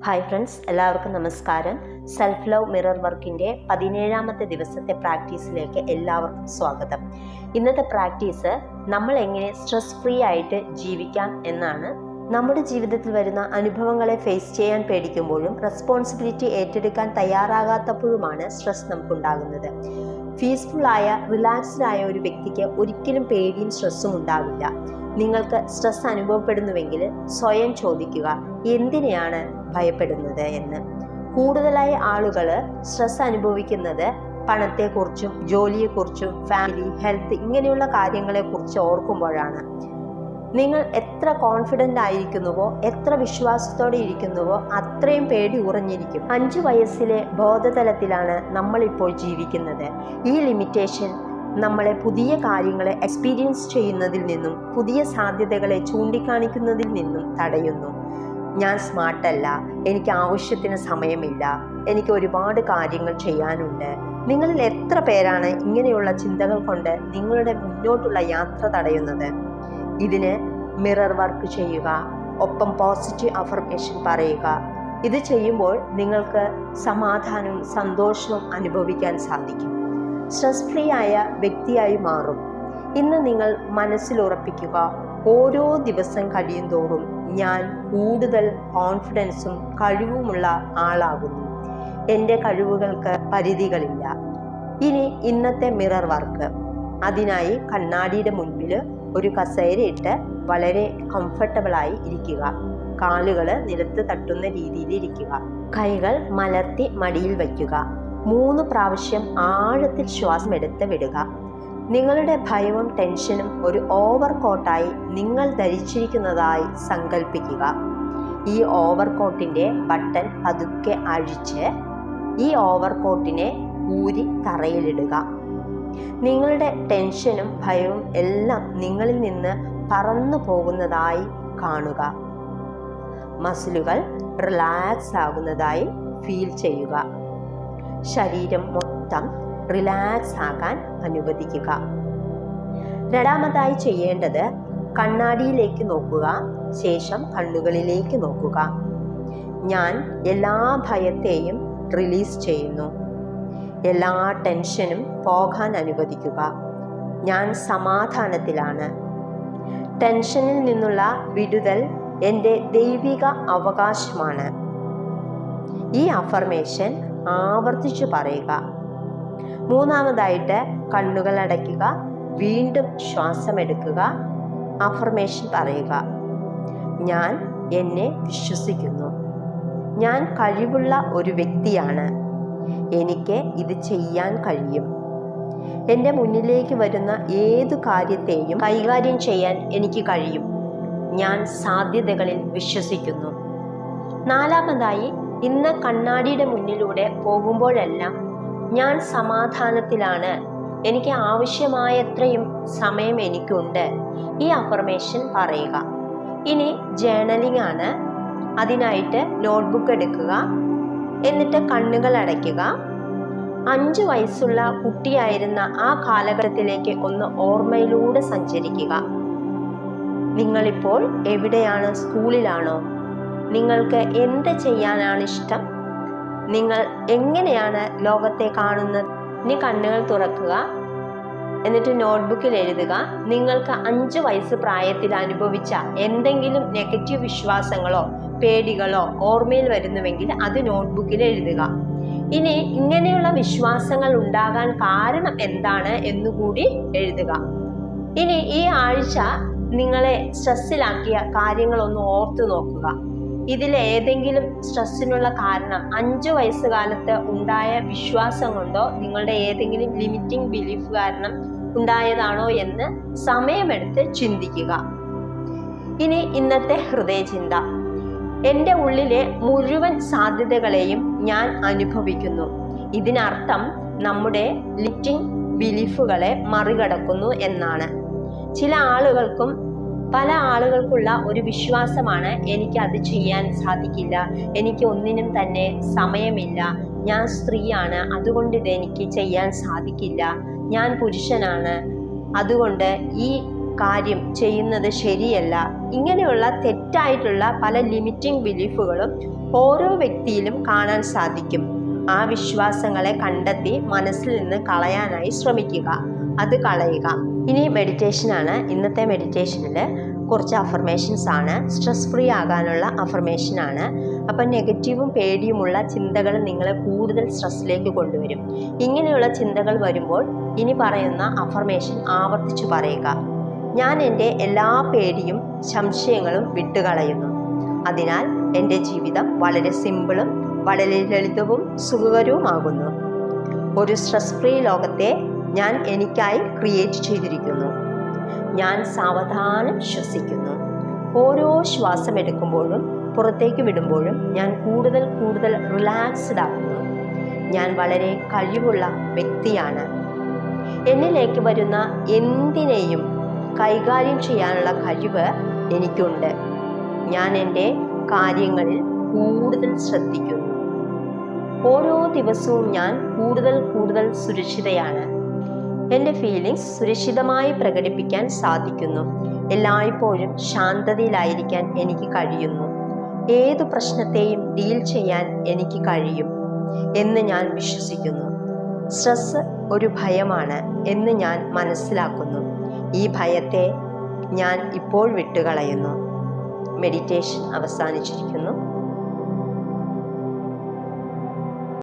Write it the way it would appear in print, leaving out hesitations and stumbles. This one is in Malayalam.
ഹായ് ഫ്രണ്ട്സ്, എല്ലാവർക്കും നമസ്കാരം. സെൽഫ് ലവ് മിറർ വർക്കിൻ്റെ 17ാമത്തെ ദിവസത്തെ പ്രാക്ടീസിലേക്ക് എല്ലാവർക്കും സ്വാഗതം. ഇന്നത്തെ പ്രാക്ടീസ് നമ്മൾ എങ്ങനെ സ്ട്രെസ് ഫ്രീ ആയിട്ട് ജീവിക്കാം എന്നാണ്. നമ്മുടെ ജീവിതത്തിൽ വരുന്ന അനുഭവങ്ങളെ ഫേസ് ചെയ്യാൻ പേടിക്കുമ്പോഴും റെസ്പോൺസിബിലിറ്റി ഏറ്റെടുക്കാൻ തയ്യാറാകാത്തപ്പോഴുമാണ് സ്ട്രെസ് നമുക്കുണ്ടാകുന്നത്. പീസ്ഫുള്ളായ റിലാക്സ്ഡ് ആയ ഒരു വ്യക്തിക്ക് ഒരിക്കലും പേടിയും സ്ട്രെസ്സും ഉണ്ടാവില്ല. നിങ്ങൾക്ക് സ്ട്രെസ് അനുഭവപ്പെടുന്നുവെങ്കിൽ സ്വയം ചോദിക്കുക, എന്തിനെയാണ് ഭയപ്പെടുന്നത് എന്ന്. കൂടുതലായി ആളുകൾ സ്ട്രെസ് അനുഭവിക്കുന്നത് പണത്തെക്കുറിച്ചും ജോലിയെക്കുറിച്ചും ഫാമിലി, ഹെൽത്ത് ഇങ്ങനെയുള്ള കാര്യങ്ങളെക്കുറിച്ച് ഓർക്കുമ്പോഴാണ്. നിങ്ങൾ എത്ര കോൺഫിഡൻ്റ് ആയിരിക്കുന്നുവോ, എത്ര വിശ്വാസത്തോടെ ഇരിക്കുന്നുവോ, അത്രയും പേടി ഉറഞ്ഞിരിക്കും. 5 വയസ്സിലെ ബോധതലത്തിലാണ് നമ്മളിപ്പോൾ ജീവിക്കുന്നത്. ഈ ലിമിറ്റേഷൻ നമ്മളെ പുതിയ കാര്യങ്ങളെ എക്സ്പീരിയൻസ് ചെയ്യുന്നതിൽ നിന്നും പുതിയ സാധ്യതകളെ ചൂണ്ടിക്കാണിക്കുന്നതിൽ നിന്നും തടയുന്നു. ഞാൻ സ്മാർട്ടല്ല, എനിക്ക് ആവശ്യത്തിന് സമയമില്ല, എനിക്ക് ഒരുപാട് കാര്യങ്ങൾ ചെയ്യാനുണ്ട്. നിങ്ങളിൽ എത്ര പേരാണ് ഇങ്ങനെയുള്ള ചിന്തകൾ കൊണ്ട് നിങ്ങളുടെ മുന്നോട്ടുള്ള യാത്ര തടയുന്നത്? ഇതിന് മിറർ വർക്ക് ചെയ്യുക, ഒപ്പം പോസിറ്റീവ് അഫർമേഷൻ പറയുക. ഇത് ചെയ്യുമ്പോൾ നിങ്ങൾക്ക് സമാധാനവും സന്തോഷവും അനുഭവിക്കാൻ സാധിക്കും. സ്ട്രെസ് ഫ്രീ ആയ വ്യക്തിയായി മാറും. ഇന്ന് നിങ്ങൾ മനസ്സിൽ ഉറപ്പിക്കുക, ഓരോ ദിവസം കഴിയുന്തോറും ഞാൻ കൂടുതൽ കോൺഫിഡൻസും കഴിവുമുള്ള ആളാകുന്നു. എൻ്റെ കഴിവുകൾക്ക് പരിധികളില്ല. ഇനി ഇന്നത്തെ മിറർ വർക്ക്. അതിനായി കണ്ണാടിയുടെ മുൻപിൽ ഒരു കസേരയിട്ട് വളരെ കംഫർട്ടബിളായി ഇരിക്കുക. കാലുകൾ നിലത്ത് തട്ടുന്ന രീതിയിൽ ഇരിക്കുക. കൈകൾ മലർത്തി മടിയിൽ വയ്ക്കുക. 3 പ്രാവശ്യം ആഴത്തിൽ ശ്വാസം എടുത്ത് വിടുക. നിങ്ങളുടെ ഭയവും ടെൻഷനും ഒരു ഓവർ കോട്ടായി നിങ്ങൾ ധരിച്ചിരിക്കുന്നതായി സങ്കല്പിക്കുക. ഈ ഓവർ കോട്ടിൻ്റെ ബട്ടൺ പതുക്കെ അഴിച്ച് ഈ ഓവർ കോട്ടിനെ ഊരി തറയിലിടുക. നിങ്ങളുടെ ടെൻഷനും ഭയവും എല്ലാം നിങ്ങളിൽ നിന്ന് പറന്നു പോകുന്നതായി കാണുക. മസിലുകൾ റിലാക്സ് ആകുന്നതായി ഫീൽ ചെയ്യുക. ശരീരം മൊത്തം റിലാക്സ് ആകാൻ അനുവദിക്കുക. രണ്ടാമതായി ചെയ്യേണ്ടത് കണ്ണാടിയിലേക്ക് നോക്കുക. ശേഷം കണ്ണുകളിലേക്ക് നോക്കുക. ഞാൻ എല്ലാ ഭയത്തെയും റിലീസ് ചെയ്യുന്നു. എല്ലാ ടെൻഷനും പോകാൻ അനുവദിക്കുക. ഞാൻ സമാധാനത്തിലാണ്. ടെൻഷനിൽ നിന്നുള്ള വിടുതൽ എൻ്റെ ദൈവിക അവകാശമാണ്. ഈ അഫർമേഷൻ ആവർത്തിച്ചു പറയുക. 3ാമതായിട്ട് കണ്ണുകൾ അടയ്ക്കുക. വീണ്ടും ശ്വാസമെടുക്കുക. അഫർമേഷൻ പറയുക. ഞാൻ എന്നെ വിശ്വസിക്കുന്നു. ഞാൻ കഴിവുള്ള ഒരു വ്യക്തിയാണ്. എനിക്ക് ഇത് ചെയ്യാൻ കഴിയും. എൻ്റെ മുന്നിലേക്ക് വരുന്ന ഏതു കാര്യത്തെയും കൈകാര്യം ചെയ്യാൻ എനിക്ക് കഴിയും. ഞാൻ സാധ്യതകളിൽ വിശ്വസിക്കുന്നു. 4ാമതായി, ഇന്ന് കണ്ണാടിയുടെ മുന്നിലൂടെ പോകുമ്പോഴെല്ലാം ഞാൻ സമാധാനത്തിലാണ്. എനിക്ക് ആവശ്യമായത്രയും സമയം എനിക്കുണ്ട്. ഈ അഫർമേഷൻ പറയുക. ഇനി ജേർണലിംഗ് ആണ്. അതിനായിട്ട് നോട്ട്ബുക്ക് എടുക്കുക. എന്നിട്ട് കണ്ണുകൾ അടയ്ക്കുക. 5 വയസ്സുള്ള കുട്ടിയായിരുന്ന ആ കാലഘട്ടത്തിലേക്ക് ഒന്ന് ഓർമ്മയിലൂടെ സഞ്ചരിക്കുക. നിങ്ങളിപ്പോൾ എവിടെയാണ്? സ്കൂളിലാണോ? നിങ്ങൾക്ക് എന്ത് ചെയ്യാനാണ് ഇഷ്ടം? നിങ്ങൾ എങ്ങനെയാണ് ലോകത്തെ കാണുന്നത്? ഇനി കണ്ണുകൾ തുറക്കുക. എന്നിട്ട് നോട്ട്ബുക്കിൽ എഴുതുക. നിങ്ങൾക്ക് 5 വയസ്സ് പ്രായത്തിൽ അനുഭവിച്ച എന്തെങ്കിലും നെഗറ്റീവ് വിശ്വാസങ്ങളോ പേടികളോ ഓർമ്മയിൽ വരുന്നുവെങ്കിൽ അത് നോട്ട്ബുക്കിൽ എഴുതുക. ഇനി ഇങ്ങനെയുള്ള വിശ്വാസങ്ങൾ ഉണ്ടാകാൻ കാരണം എന്താണ് എന്നുകൂടി എഴുതുക. ഇനി ഈ ആഴ്ച നിങ്ങളെ സ്ട്രെസ്സിലാക്കിയ കാര്യങ്ങളൊന്ന് ഓർത്തു നോക്കുക. ഇതിലേതെങ്കിലും സ്ട്രെസ്സിനുള്ള കാരണം 5 വയസ്സുകാലത്ത് ഉണ്ടായ വിശ്വാസം കൊണ്ടോ നിങ്ങളുടെ ഏതെങ്കിലും ലിമിറ്റിംഗ് ബിലീഫ് കാരണം ഉണ്ടായതാണോ എന്ന് സമയമെടുത്ത് ചിന്തിക്കുക. ഇനി ഇന്നത്തെ ഹൃദയചിന്ത. എൻ്റെ ഉള്ളിലെ മുഴുവൻ സാധ്യതകളെയും ഞാൻ അനുഭവിക്കുന്നു. ഇതിനർത്ഥം നമ്മുടെ ലിമിറ്റിംഗ് ബിലീഫുകളെ മറികടക്കുന്നു എന്നാണ്. പല ആളുകൾക്കുള്ള ഒരു വിശ്വാസമാണ്, എനിക്ക് അത് ചെയ്യാൻ സാധിക്കില്ല, എനിക്ക് ഒന്നിനും തന്നെ സമയമില്ല, ഞാൻ സ്ത്രീയാണ് അതുകൊണ്ട് ഇതെനിക്ക് ചെയ്യാൻ സാധിക്കില്ല, ഞാൻ പുരുഷനാണ് അതുകൊണ്ട് ഈ കാര്യം ചെയ്യുന്നത് ശരിയല്ല. ഇങ്ങനെയുള്ള തെറ്റായിട്ടുള്ള പല ലിമിറ്റിംഗ് ബിലീഫുകളും ഓരോ വ്യക്തിയിലും കാണാൻ സാധിക്കും. ആ വിശ്വാസങ്ങളെ കണ്ടെത്തി മനസ്സിൽ നിന്ന് കളയാനായി ശ്രമിക്കുക, അത് കളയുക. ഇനി മെഡിറ്റേഷനാണ്. ഇന്നത്തെ മെഡിറ്റേഷനിൽ കുറച്ച് അഫർമേഷൻസ് ആണ്, സ്ട്രെസ് ഫ്രീ ആകാനുള്ള അഫർമേഷനാണ്. അപ്പം നെഗറ്റീവും പേടിയുമുള്ള ചിന്തകൾ നിങ്ങളെ കൂടുതൽ സ്ട്രെസ്സിലേക്ക് കൊണ്ടുവരും. ഇങ്ങനെയുള്ള ചിന്തകൾ വരുമ്പോൾ ഇനി പറയുന്ന അഫർമേഷൻ ആവർത്തിച്ചു പറയുക. ഞാൻ എൻ്റെ എല്ലാ പേടിയും സംശയങ്ങളും വിട്ടുകളയുന്നു. അതിനാൽ എൻ്റെ ജീവിതം വളരെ സിമ്പിളും വളരെ ലളിതവും സുഖകരവുമാകുന്നു. ഒരു സ്ട്രെസ് ഫ്രീ ലോകത്തെ ഞാൻ എനിക്കായി ക്രിയേറ്റ് ചെയ്തിരിക്കുന്നു. ഞാൻ സാവധാനം ശ്വസിക്കുന്നു. ഓരോ ശ്വാസം എടുക്കുമ്പോഴും പുറത്തേക്ക് വിടുമ്പോഴും ഞാൻ കൂടുതൽ കൂടുതൽ റിലാക്സ്ഡ് ആകുന്നു. ഞാൻ വളരെ കഴിവുള്ള വ്യക്തിയാണ്. എന്നിലേക്ക് വരുന്ന എന്തിനേയും കൈകാര്യം ചെയ്യാനുള്ള കഴിവ് എനിക്കുണ്ട്. ഞാൻ എൻ്റെ കാര്യങ്ങളിൽ കൂടുതൽ ശ്രദ്ധിക്കുന്നു. ഓരോ ദിവസവും ഞാൻ കൂടുതൽ കൂടുതൽ സുരക്ഷിതയാണ്. എൻ്റെ ഫീലിങ്സ് സുരക്ഷിതമായി പ്രകടിപ്പിക്കാൻ സാധിക്കുന്നു. എല്ലായ്പ്പോഴും ശാന്തതയിലായിരിക്കാൻ എനിക്ക് കഴിയുന്നു. ഏതു പ്രശ്നത്തെയും ഡീൽ ചെയ്യാൻ എനിക്ക് കഴിയും എന്ന് ഞാൻ വിശ്വസിക്കുന്നു. സ്ട്രെസ് ഒരു ഭയമാണ് എന്ന് ഞാൻ മനസ്സിലാക്കുന്നു. ഈ ഭയത്തെ ഞാൻ ഇപ്പോൾ വിട്ടുകളയുന്നു. മെഡിറ്റേഷൻ അവസാനിച്ചിരിക്കുന്നു.